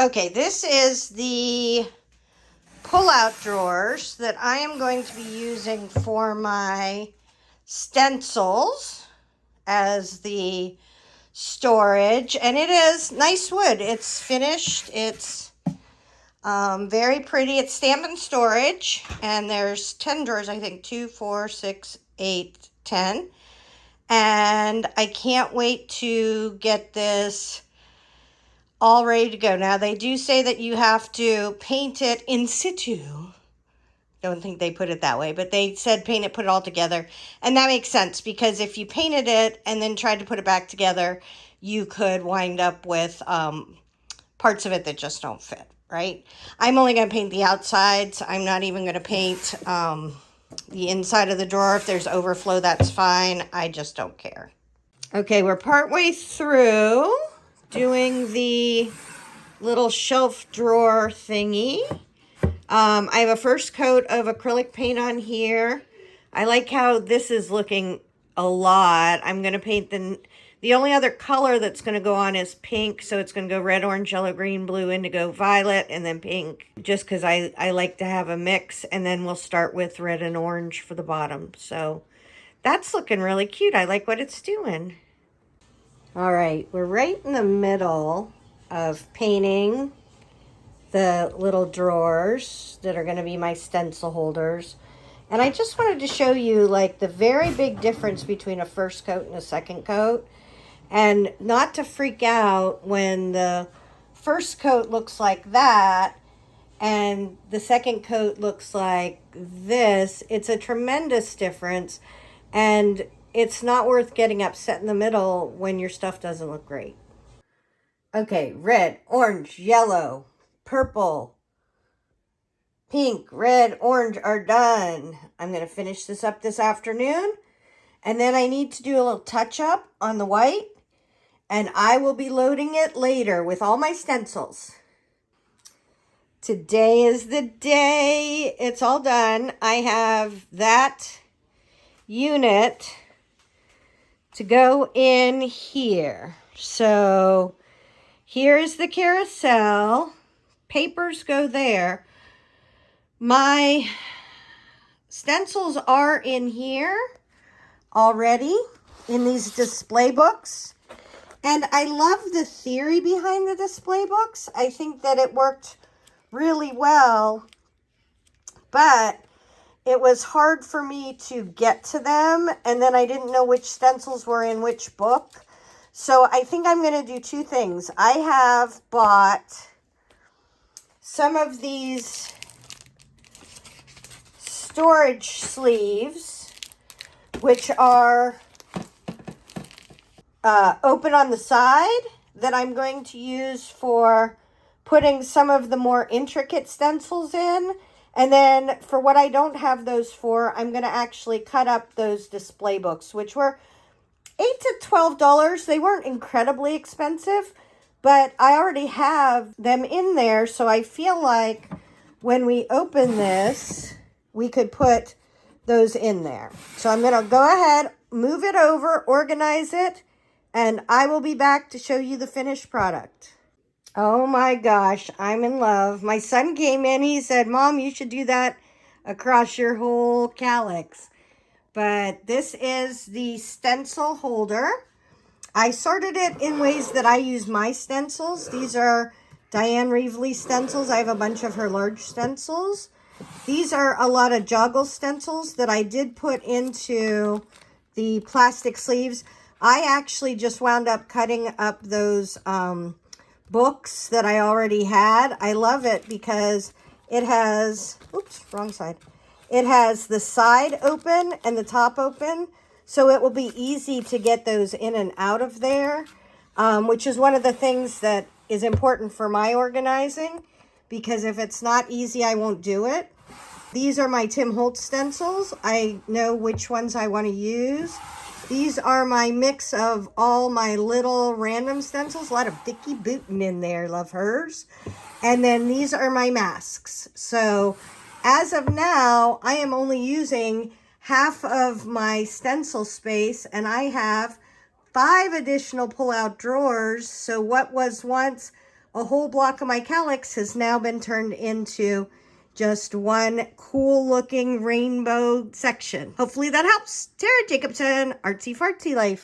Okay, this is the pull-out drawers that I am going to be using for my stencils as the storage. And it is nice wood. It's finished. It's very pretty. It's stamp and storage. And there's 10 drawers, I think. 2, 4, 6, 8, 10. And I can't wait to get this all ready to go. Now, they do say that you have to paint it in situ. Don't think they put it that way, but they said paint it, put it all together. And that makes sense, because if you painted it and then tried to put it back together, you could wind up with parts of it that just don't fit, right? I'm only going to paint the outsides. I'm not even going to paint the inside of the drawer. If there's overflow, that's fine. I just don't care. Okay, we're partway through doing the little shelf drawer thingy. I have a first coat of acrylic paint on here. I like how this is looking a lot. I'm going to paint the only other color that's going to go on is pink. So it's going to go red, orange, yellow, green, blue, indigo, violet, and then pink. Just because I like to have a mix. And then we'll start with red and orange for the bottom. So that's looking really cute. I like what it's doing. All right, we're right in the middle of painting the little drawers that are going to be my stencil holders. And I just wanted to show you like the very big difference between a first coat and a second coat. And not to freak out when the first coat looks like that and the second coat looks like this. It's a tremendous difference. And it's not worth getting upset in the middle when your stuff doesn't look great. Okay, red, orange, yellow, purple, pink, red, orange are done. I'm going to finish this up this afternoon. And then I need to do a little touch up on the white. And I will be loading it later with all my stencils. Today is the day. It's all done. I have that unit to go in here. So here's the carousel. Papers go there. My stencils are in here already in these display books. And I love the theory behind the display books. I think that it worked really well, but it was hard for me to get to them, and then I didn't know which stencils were in which book. So I think I'm going to do two things. I have bought some of these storage sleeves, which are open on the side, that I'm going to use for putting some of the more intricate stencils in. And then for what I don't have those for, I'm going to actually cut up those display books, which were $8 to $12. They weren't incredibly expensive, but I already have them in there. So I feel like when we open this, we could put those in there. So I'm going to go ahead, move it over, organize it, and I will be back to show you the finished product. Oh my gosh, I'm in love. My son came in, he said, Mom, you should do that across your whole Kallax. But this is the stencil holder. I sorted it in ways that I use my stencils. These are Diane Reevely stencils. I have a bunch of her large stencils. These are a lot of joggle stencils that I did put into the plastic sleeves. I actually just wound up cutting up those books that I already had. I love it because it has, oops, wrong side. It has the side open and the top open, so it will be easy to get those in and out of there, which is one of the things that is important for my organizing, because if it's not easy, I won't do it. These are my Tim Holtz stencils. I know which ones I want to use. These are my mix of all my little random stencils. A lot of Vicky Booten in there. Love hers. And then these are my masks. So as of now, I am only using half of my stencil space, and I have 5 additional pull-out drawers. So what was once a whole block of my Kallax has now been turned into just one cool looking rainbow section. Hopefully that helps. Tara Jacobson, Artsy Fartsy Life.